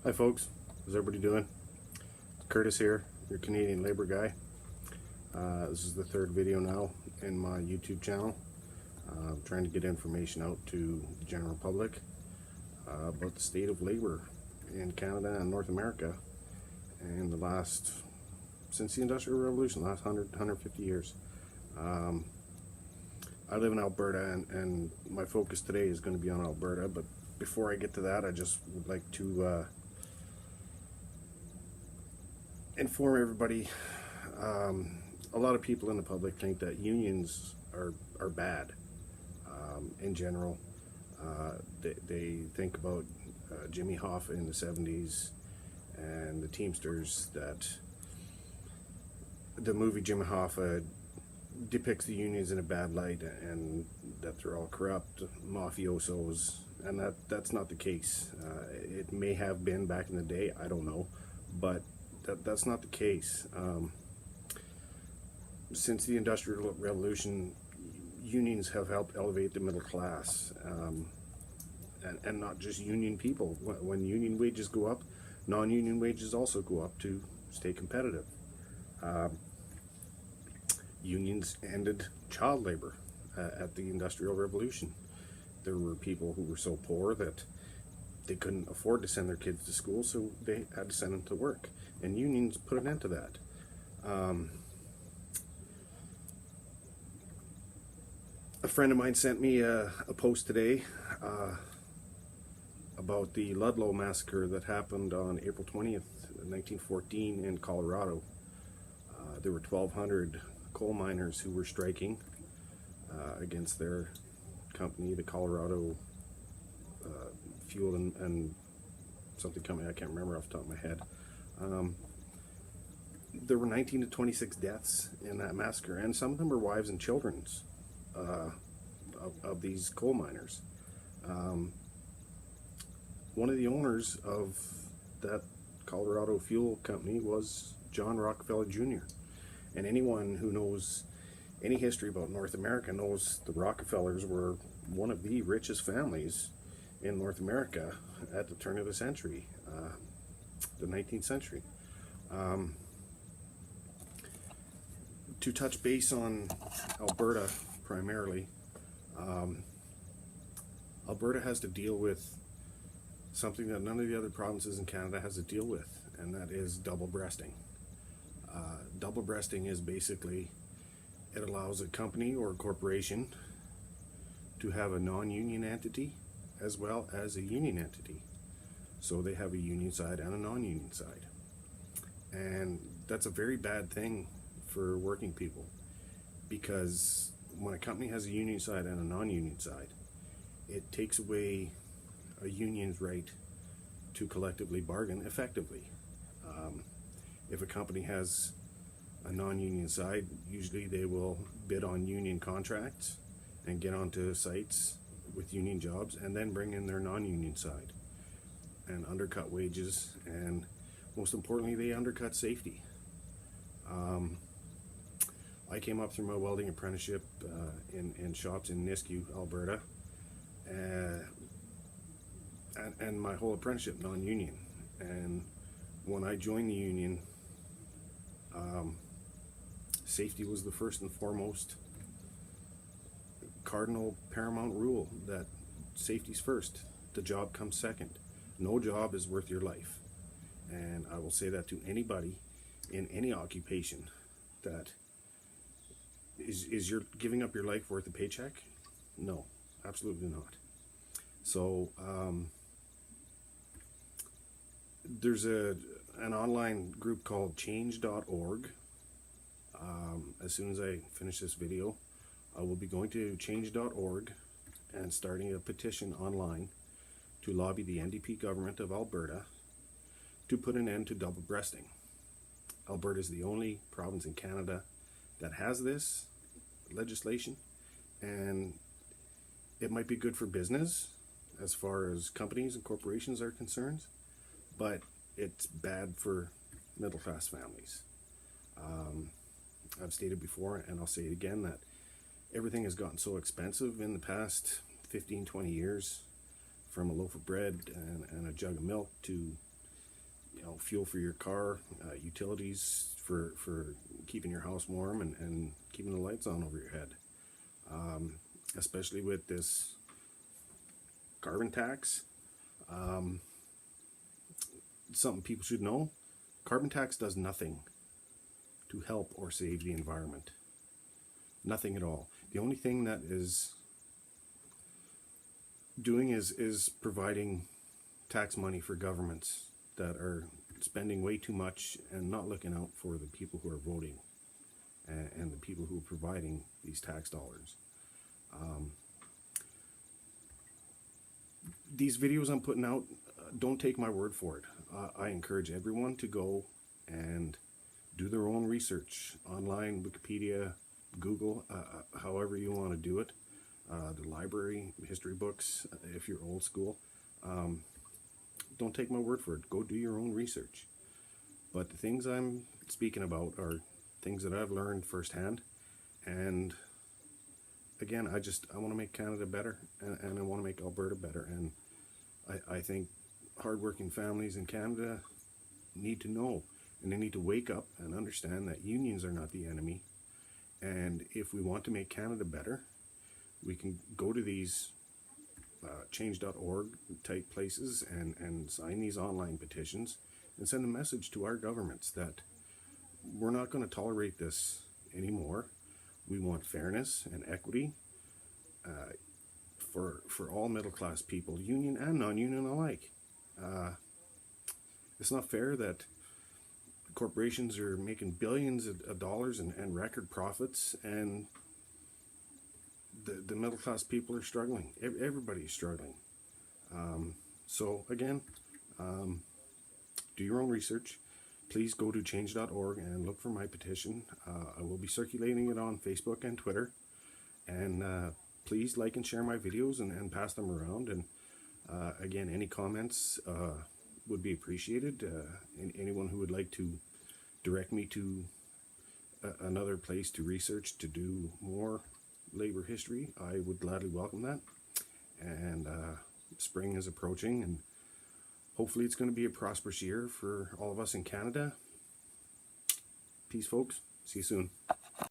Hi folks, how's everybody doing? Curtis here, your Canadian labor guy. This is the third video now in my YouTube channel. I'm trying to get information out to the general public about the state of labor in Canada and North America in the last, since the Industrial Revolution, the last 150 years. I live in Alberta and my focus today is going to be on Alberta, but before I get to that, I just would like to inform everybody. A lot of people in the public think that unions are bad in general. They think about Jimmy Hoffa in the 70s and the Teamsters, that the movie Jimmy Hoffa depicts the unions in a bad light and that they're all corrupt mafiosos, and that's not the case. It may have been back in the day, I don't know, but that's not the case. Since the Industrial Revolution, unions have helped elevate the middle class, and not just union people. When union wages go up, non-union wages also go up to stay competitive. Unions ended child labor at the Industrial Revolution. There were people who were so poor that they couldn't afford to send their kids to school, so they had to send them to work, and unions put an end to that. A friend of mine sent me a post today about the Ludlow Massacre that happened on April 20th, 1914 in Colorado. There were 1,200 coal miners who were striking against their company, the Colorado Fuel and something company, I can't remember off the top of my head. There were 19 to 26 deaths in that massacre, and some of them were wives and children of these coal miners. One of the owners of that Colorado Fuel Company was John Rockefeller Jr. And anyone who knows any history about North America knows the Rockefellers were one of the richest families in North America at the turn of the century, the 19th century. To touch base on Alberta primarily, Alberta has to deal with something that none of the other provinces in Canada has to deal with, and that is double breasting. Double breasting is basically, it allows a company or a corporation to have a non-union entity as well as a union entity. So they have a union side and a non-union side. And that's a very bad thing for working people, because when a company has a union side and a non-union side, it takes away a union's right to collectively bargain effectively. If a company has a non-union side, usually they will bid on union contracts and get onto sites with union jobs and then bring in their non-union side and undercut wages, and most importantly, they undercut safety. I came up through my welding apprenticeship in shops in Nisku, Alberta, and my whole apprenticeship non-union. And when I joined the union, safety was the first and foremost cardinal paramount rule, that safety's first, the job comes second. No job is worth your life, and I will say that to anybody in any occupation, that is you're giving up your life worth a paycheck? No, absolutely not. So there's an online group called Change.org. As soon as I finish this video, I will be going to Change.org and starting a petition online to lobby the NDP government of Alberta to put an end to double breasting. Alberta is the only province in Canada that has this legislation, and it might be good for business as far as companies and corporations are concerned, but it's bad for middle class families. I've stated before, and I'll say it again, that everything has gotten so expensive in the past 15-20 years, from a loaf of bread and a jug of milk to fuel for your car, utilities for keeping your house warm and keeping the lights on over your head. Especially with this carbon tax. Something people should know, carbon tax does nothing to help or save the environment. Nothing at all. The only thing that is doing is providing tax money for governments that are spending way too much and not looking out for the people who are voting and the people who are providing these tax dollars. These videos I'm putting out, don't take my word for it. I encourage everyone to go and do their own research online, Wikipedia, Google, however you want to do it. The library, history books, if you're old school. Don't take my word for it. Go do your own research. But the things I'm speaking about are things that I've learned firsthand. And again, I want to make Canada better, and I want to make Alberta better. And I think hardworking families in Canada need to know, and they need to wake up and understand that unions are not the enemy. And if we want to make Canada better, we can go to these change.org type places and sign these online petitions and send a message to our governments that we're not going to tolerate this anymore. We want fairness and equity for all middle class people, union and non-union alike. It's not fair that corporations are making billions of dollars and record profits, and the middle class people are struggling. Everybody's struggling. So again, do your own research. Please go to change.org and look for my petition. I will be circulating it on Facebook and Twitter. And please like and share my videos and pass them around. And again, any comments would be appreciated. Anyone who would like to direct me to another place to research, to do more labor history, I would gladly welcome that. And spring is approaching, and hopefully it's going to be a prosperous year for all of us in Canada. Peace, folks. See you soon.